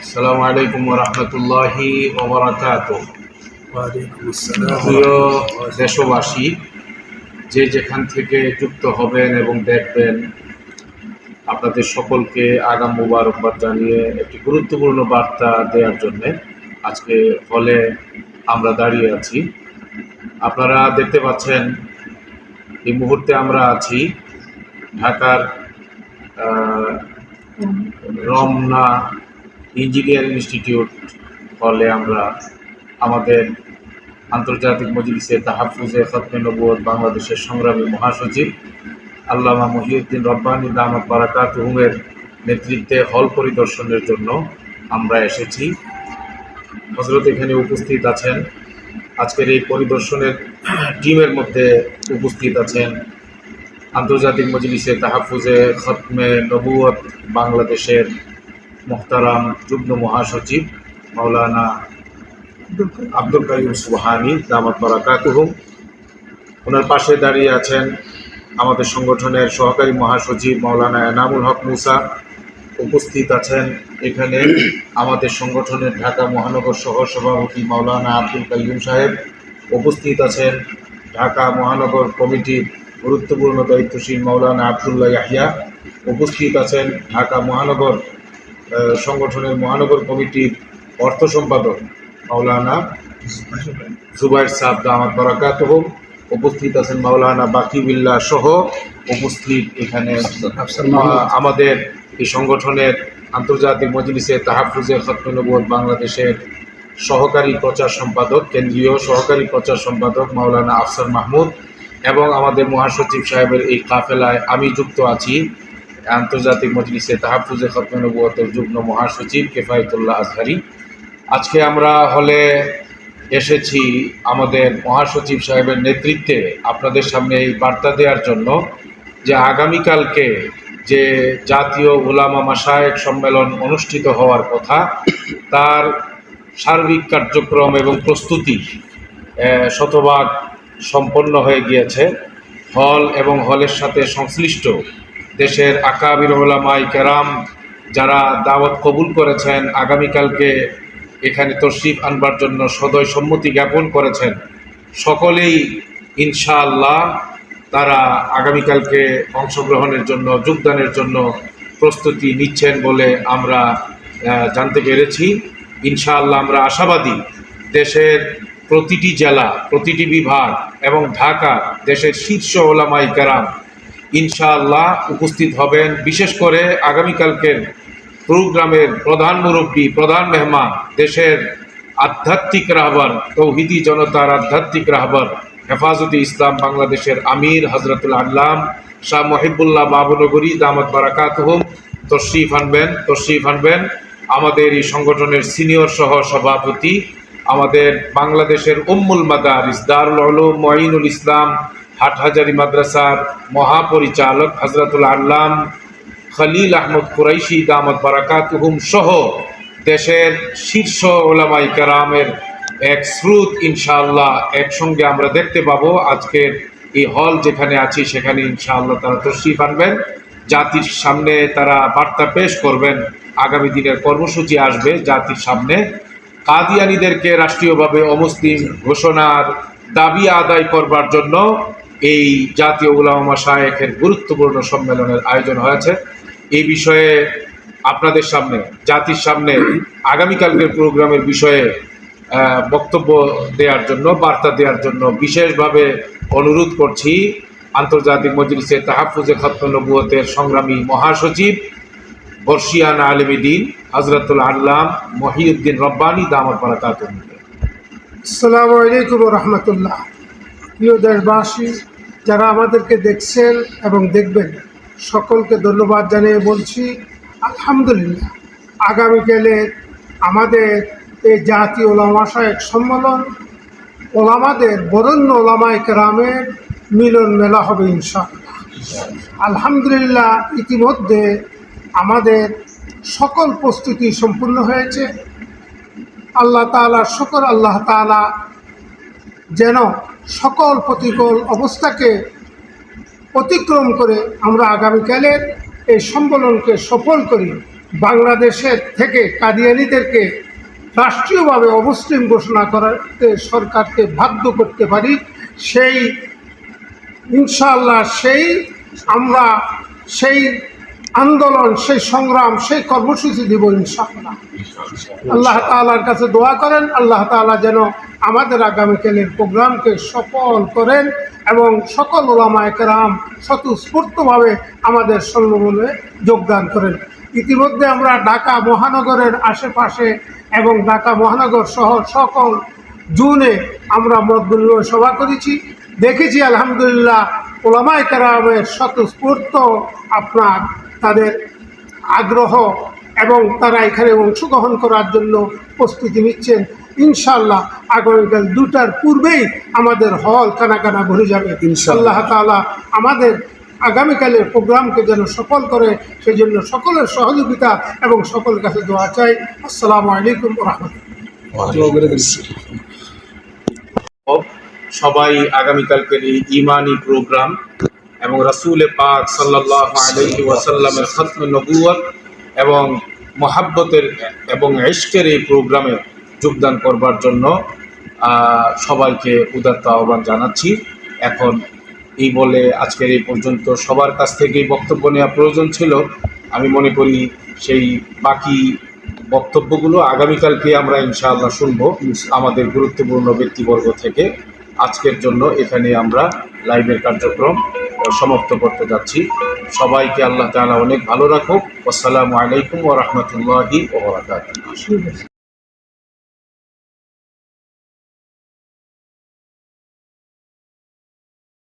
আসসালামু আলাইকুম ওয়া রাহমাতুল্লাহি ওয়া বারাকাতুহু। ওয়ালাইকুম আসসালাম। প্রিয় দেশবাসী, যে যেখান থেকে যুক্ত হবেন এবং দেখবেন, আপনাদের সকলকে আগাম মোবারকবাদ জানিয়ে একটি গুরুত্বপূর্ণ বার্তা দেওয়ার জন্যে আজকে হলে আমরা দাঁড়িয়ে আছি। আপনারা দেখতে পাচ্ছেন এই মুহূর্তে আমরা আছি ঢাকার রমনা ইঞ্জিনিয়ারিং ইনস্টিটিউট হলে। আমরা আমাদের আন্তর্জাতিক মজলিসে তাহাফুজে খতমে নবুয়ত বাংলাদেশের সংগ্রামী মহাসচিব আল্লামা মহিউদ্দিন রব্বানী দামাত বারাকাতুহুমের নেতৃত্বে হল পরিদর্শনের জন্য আমরা এসেছি। হযরত এখানে উপস্থিত আছেন। আজকের এই পরিদর্শনের টিমের মধ্যে উপস্থিত আছেন আন্তর্জাতিক মজলিসে তাহাফুজে খতমে নবুয়ত বাংলাদেশের মোহতারাম যুগ্ম মহাসচিব মাওলানা আব্দুল কাইয়ুম সুবহানী দামাত বারাকাতুহুম। ওনার পাশে দাঁড়িয়ে আছেন আমাদের সংগঠনের সহকারী মহাসচিব মাওলানা এনামুল হক মুসা। উপস্থিত আছেন এখানে আমাদের সংগঠনের ঢাকা মহানগর সহ সভাপতি মাওলানা আব্দুল কাইয়ুম সাহেব। উপস্থিত আছেন ঢাকা মহানগর কমিটির গুরুত্বপূর্ণ দায়িত্বশীল মাওলানা আবদুল্লাহ ইয়াহিয়া। উপস্থিত আছেন ঢাকা মহানগর সংগঠনের মহানগর কমিটির অর্থ সম্পাদক মাওলানা জুবাইর সাহেব দামাত বারাকাতুহুম। উপস্থিত আছেন মাওলানা বাকিবিল্লাহ সহ উপস্থিত এখানে আমাদের এই সংগঠনের আন্তর্জাতিক মজলিসে তাহাফুজে খতমে নবুয়ত বাংলাদেশের সহকারী প্রচার সম্পাদক, কেন্দ্রীয় সহকারী প্রচার সম্পাদক মাওলানা আফসার মাহমুদ, এবং আমাদের মহাসচিব সাহেবের এই কাফেলায় আমি যুক্ত আছি আন্তর্জাতিক মজলিসে তাহাফুজে খতমে নবুয়তের যুগ্ম মহাসচিব কেফায়েতুল্লাহ আজহারি। আজকে আমরা হলে এসেছি আমাদের মহাসচিব সাহেবের নেতৃত্বে আপনাদের সামনে এই বার্তা দেওয়ার জন্য যে আগামীকালকে যে জাতীয় উলামা মাশায়েখ সম্মেলন অনুষ্ঠিত হওয়ার কথা, তার সার্বিক কার্যক্রম এবং প্রস্তুতি শতভাগ সম্পন্ন হয়ে গিয়েছে। হল এবং হলের সাথে সংশ্লিষ্ট দেশের আকাবির উলামায়ে কেরাম যারা দাওয়াত কবুল করেছেন, আগামীকালকে এখানে তশরিফ আনবার জন্য সদয় সম্মতি জ্ঞাপন করেছেন, সকলেই ইনশাআল্লাহ তারা আগামীকালকে অংশগ্রহণের জন্য, যোগদানের জন্য প্রস্তুতি নিচ্ছেন বলে আমরা জানতে পেরেছি। ইনশাআল্লাহ আমরা আশাবাদী দেশের প্রতিটি জেলা, প্রতিটি বিভাগ এবং ঢাকা দেশের শীর্ষ উলামায়ে কেরাম ইনশাআল্লাহ উপস্থিত হবেন। বিশেষ করে আগামীকালকের প্রোগ্রামের প্রধান মুরব্বী, প্রধান মেহমান, দেশের আধ্যাত্মিক রাহবার, তৌহিদি জনতার আধ্যাত্মিক রাহবার, হেফাজতে ইসলাম বাংলাদেশের আমির হজরতুল আল্লাম শাহ মহিবুল্লাহ বাবুনগরী দামাত বারাকাতুহুম তশরিফ আনবেন। আমাদের এই সংগঠনের সিনিয়র সহ সভাপতি, আমাদের বাংলাদেশের উম্মুল মাদারিস দারুল উলুম মুঈনুল ইসলাম হাটহাজারী মাদ্রাসার মহাপরিচালক হজরতুল আল্লাম খলিল আহমদ কুরাইশি দামাত বারাকাতুহুম সহ দেশের শীর্ষ উলামায়ে কেরামের এক স্রোত ইনশাআল্লাহ একসঙ্গে আমরা দেখতে পাবো। আজকের এই হল যেখানে আছি সেখানে ইনশাআল্লাহ তারা তশরিফ আনবেন, জাতির সামনে তারা বার্তা পেশ করবেন। আগামী দিনের কর্মসূচি আসবে জাতির সামনে। কাদিয়ানীদেরকে রাষ্ট্রীয়ভাবে অমুসলিম ঘোষণার দাবি আদায় করবার জন্য এই জাতীয় উলামা মাশায়েখের গুরুত্বপূর্ণ সম্মেলনের আয়োজন হয়েছে। এই বিষয়ে আপনাদের সামনে, জাতির সামনে আগামীকালকের প্রোগ্রামের বিষয়ে বক্তব্য দেওয়ার জন্য, বার্তা দেওয়ার জন্য বিশেষভাবে অনুরোধ করছি আন্তর্জাতিক মজলিসে তাহাফুজে খতমে নবুয়তের সংগ্রামী মহাসচিব বর্ষিয়ান আলেমী দ্বীন হযরতুল আল্লাম মহিউদ্দিন রব্বানী দামাত বারাকাতুহু। আসসালামু আলাইকুম ওয়া রাহমাতুল্লাহ। প্রিয় দেশবাসী, যারা আমাদেরকে দেখছেন এবং দেখবেন, সকলকে ধন্যবাদ জানিয়ে বলছি আলহামদুলিল্লাহ। আগামীকালে আমাদের এই জাতীয় উলামা মাশায়েখ সম্মেলন, ওলামাদের বরেণ্য উলামায়ে কেরামের মিলন মেলা হবে ইনশাআল্লাহ। আলহামদুলিল্লাহ, ইতিমধ্যে আমাদের সকল প্রস্তুতি সম্পূর্ণ হয়েছে। আল্লাহ তাআলার শুকর, আল্লাহ তাআলা যেন সকল প্রতিকূল অবস্থাকে অতিক্রম করে আমরা আগামীকালের এই সম্মেলনকে সফল করি। বাংলাদেশের থেকে কাদিয়ানীদেরকে রাষ্ট্রীয়ভাবে অমুসলিম ঘোষণা করাতে সরকারকে বাধ্য করতে পারি, সেই ইনশাআল্লাহ আমরা সেই আন্দোলন, সেই সংগ্রাম, সেই কর্মসূচি দিব ইনশাআল্লাহ। আল্লাহ তাআলার কাছে দোয়া করেন, আল্লাহ তাআলা যেন আমাদের আগামীকালের প্রোগ্রামকে সফল করেন এবং সকল ওলামায়ে কেরাম স্বতঃস্ফূর্তভাবে আমাদের সম্মেলনে যোগদান করেন। ইতিমধ্যে আমরা ঢাকা মহানগরের আশেপাশে এবং ঢাকা মহানগর সহ সকল জোনে আমরা মত বিনিময় সভা করেছি, দেখেছি আলহামদুলিল্লাহ ওলামায়ে কেরামের স্বতঃস্ফূর্ত তাদের আগ্রহ এবং তারা এখানে অংশগ্রহণ করার জন্য প্রস্তুতি নিচ্ছেন। ইনশাআল্লাহ আগামীকাল 2টার পূর্বেই আমাদের হল কানা ভরে যাবে ইনশাআল্লাহ তাআলা। আমাদের আগামীকালের প্রোগ্রামকে যেন সফল করে সেজন্য সকলের সহযোগিতা এবং সকলের কাছে দোয়া চাই। আসসালামু আলাইকুম ওয়া রাহমাতুল্লাহ। সবাই আগামীকালকের এই ঈমানি প্রোগ্রাম এবং রাসূল পাক সাল্লাল্লাহু আলাইহি ওয়াসাল্লামের খতমে নবুয়ত এবং মহাব্বতের এবং ইশকের এই প্রোগ্রামে যোগদান করবার জন্য সবাইকে উদাত্ত আহ্বান জানাচ্ছি। এখন এই বলে আজকের এই পর্যন্ত সবার কাছ থেকেই বক্তব্য নেওয়া প্রয়োজন ছিল। আমি মনে করি সেই বাকি বক্তব্যগুলো আগামীকালকে আমরা ইনশাআল্লাহ শুনব আমাদের গুরুত্বপূর্ণ ব্যক্তিবর্গ থেকে। আজকের জন্য এখানে আমরা লাইভের কার্যক্রম সমাপ্ত করতে যাচ্ছি। সবাইকে আল্লাহ তাআলা অনেক ভালো রাখুক। আসসালামু আলাইকুম ওয়া রাহমাতুল্লাহি ওয়া বারাকাতুহু।